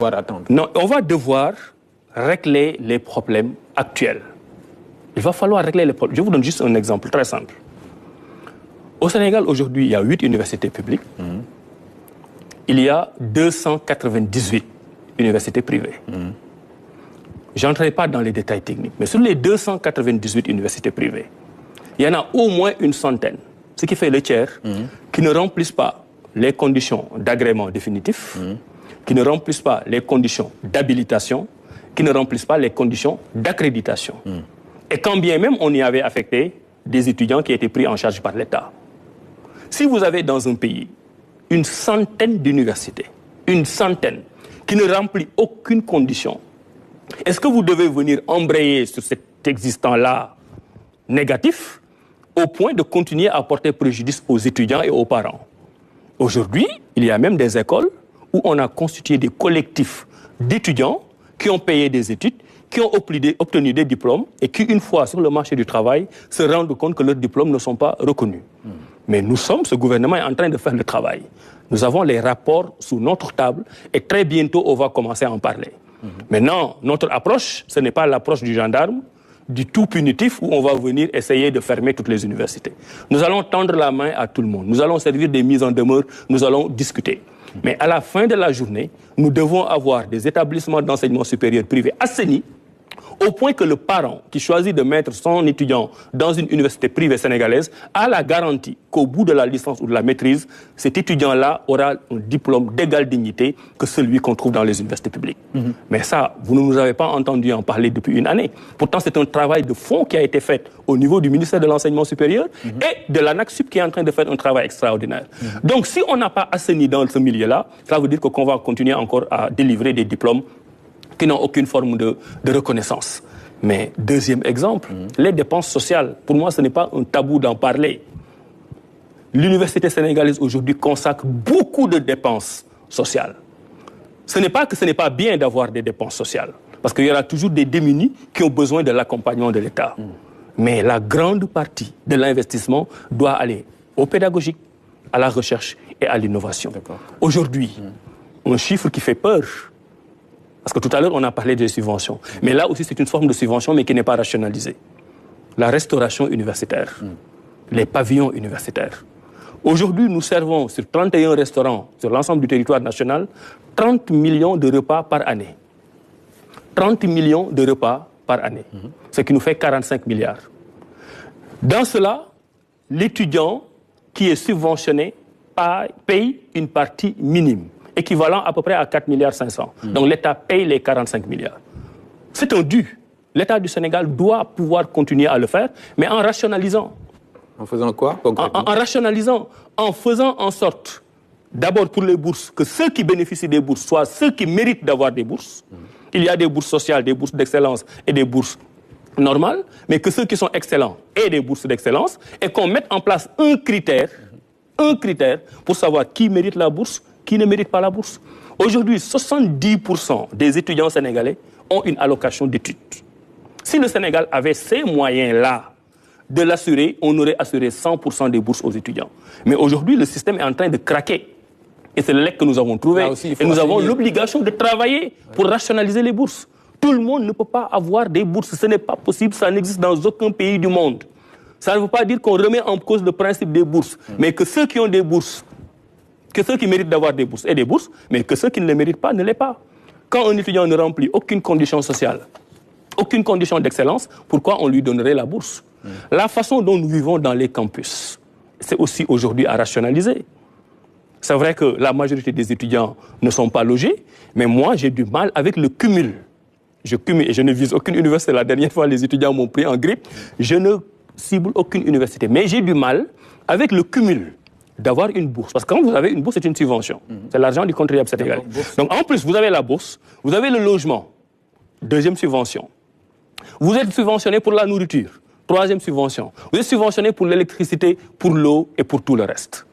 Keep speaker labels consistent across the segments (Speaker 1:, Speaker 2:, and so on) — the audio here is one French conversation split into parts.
Speaker 1: Attendre.
Speaker 2: Non, on va devoir régler les problèmes actuels. Il va falloir régler les problèmes. Je vous donne juste un exemple très simple. Au Sénégal, aujourd'hui, il y a 8 universités publiques. Il y a 298 universités privées. Je n'entrerai pas dans les détails techniques, mais sur les 298 universités privées, il y en a au moins une centaine, ce qui fait le tiers, qui ne remplissent pas les conditions d'agrément définitif, qui ne remplissent pas les conditions d'habilitation, qui ne remplissent pas les conditions d'accréditation. Et quand bien même on y avait affecté des étudiants qui étaient pris en charge par l'État. Si vous avez dans un pays une centaine d'universités, une centaine, qui ne remplit aucune condition, est-ce que vous devez venir embrayer sur cet existant-là négatif au point de continuer à porter préjudice aux étudiants et aux parents? Aujourd'hui, il y a même des écoles où on a constitué des collectifs d'étudiants qui ont payé des études, qui ont obtenu des diplômes et qui, une fois sur le marché du travail, se rendent compte que leurs diplômes ne sont pas reconnus. Mais nous sommes, ce gouvernement est en train de faire le travail. Nous avons les rapports sous notre table et très bientôt, on va commencer à en parler. Maintenant, notre approche, ce n'est pas l'approche du gendarme, du tout punitif où on va venir essayer de fermer toutes les universités. Nous allons tendre la main à tout le monde. Nous allons servir des mises en demeure. Nous allons discuter. Mais à la fin de la journée, nous devons avoir des établissements d'enseignement supérieur privés assainis au point que le parent qui choisit de mettre son étudiant dans une université privée sénégalaise a la garantie qu'au bout de la licence ou de la maîtrise, cet étudiant-là aura un diplôme d'égale dignité que celui qu'on trouve dans les universités publiques. Mais ça, vous ne nous avez pas entendu en parler depuis une année. Pourtant, c'est un travail de fond qui a été fait au niveau du ministère de l'Enseignement supérieur et de l'ANAQ-Sup qui est en train de faire un travail extraordinaire. Donc, si on n'a pas assaini dans ce milieu-là, ça veut dire qu'on va continuer encore à délivrer des diplômes qui n'ont aucune forme de reconnaissance. Mais deuxième exemple, les dépenses sociales. Pour moi, ce n'est pas un tabou d'en parler. L'université sénégalaise aujourd'hui consacre beaucoup de dépenses sociales. Ce n'est pas que ce n'est pas bien d'avoir des dépenses sociales, parce qu'il y aura toujours des démunis qui ont besoin de l'accompagnement de l'État. Mais la grande partie de l'investissement doit aller au pédagogique, à la recherche et à l'innovation. Aujourd'hui, un chiffre qui fait peur, parce que tout à l'heure, on a parlé des subventions. Mais là aussi, c'est une forme de subvention, mais qui n'est pas rationalisée. La restauration universitaire, les pavillons universitaires. Aujourd'hui, nous servons sur 31 restaurants sur l'ensemble du territoire national 30 millions de repas par année. 30 millions de repas par année, ce qui nous fait 45 milliards. Dans cela, l'étudiant qui est subventionné paye une partie minime, équivalent à peu près à 4,5 milliards. Donc l'État paye les 45 milliards. C'est un dû. L'État du Sénégal doit pouvoir continuer à le faire, mais en rationalisant.
Speaker 1: En faisant quoi concrètement? En
Speaker 2: rationalisant, en faisant en sorte, d'abord pour les bourses, que ceux qui bénéficient des bourses soient ceux qui méritent d'avoir des bourses. Il y a des bourses sociales, des bourses d'excellence et des bourses normales, mais que ceux qui sont excellents aient des bourses d'excellence et qu'on mette en place un critère pour savoir qui mérite la bourse, qui ne mérite pas la bourse. Aujourd'hui, 70% des étudiants sénégalais ont une allocation d'études. Si le Sénégal avait ces moyens-là de l'assurer, on aurait assuré 100% des bourses aux étudiants. Mais aujourd'hui, le système est en train de craquer. Et c'est le legs que nous avons trouvé. Et nous avons l'obligation de travailler pour rationaliser les bourses. Tout le monde ne peut pas avoir des bourses. Ce n'est pas possible, ça n'existe dans aucun pays du monde. Ça ne veut pas dire qu'on remet en cause le principe des bourses, mais que ceux qui ont des bourses, que ceux qui méritent d'avoir des bourses aient des bourses, mais que ceux qui ne les méritent pas ne l'aient pas. Quand un étudiant ne remplit aucune condition sociale, aucune condition d'excellence, pourquoi on lui donnerait la bourse? La façon dont nous vivons dans les campus, c'est aussi aujourd'hui à rationaliser. C'est vrai que la majorité des étudiants ne sont pas logés, mais moi j'ai du mal avec le cumul. Je cumule et je ne vise aucune université. La dernière fois, les étudiants m'ont pris en grippe. Je ne cible aucune université. Mais j'ai du mal avec le cumul d'avoir une bourse. Parce que quand vous avez une bourse, c'est une subvention. C'est l'argent du contribuable sénégalais. Donc en plus, vous avez la bourse, vous avez le logement, deuxième subvention. Vous êtes subventionné pour la nourriture, troisième subvention. Vous êtes subventionné pour l'électricité, pour l'eau et pour tout le reste.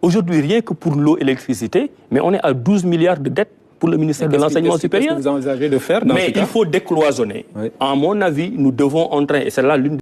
Speaker 2: Aujourd'hui, rien que pour l'eau et l'électricité, mais on est à 12 milliards de dettes pour le ministère de l'Enseignement supérieur.
Speaker 1: Qu'est-ce que vous envisagez de faire dans ce cas?
Speaker 2: Mais il faut décloisonner. Oui. À mon avis, nous devons entrer, et c'est là l'une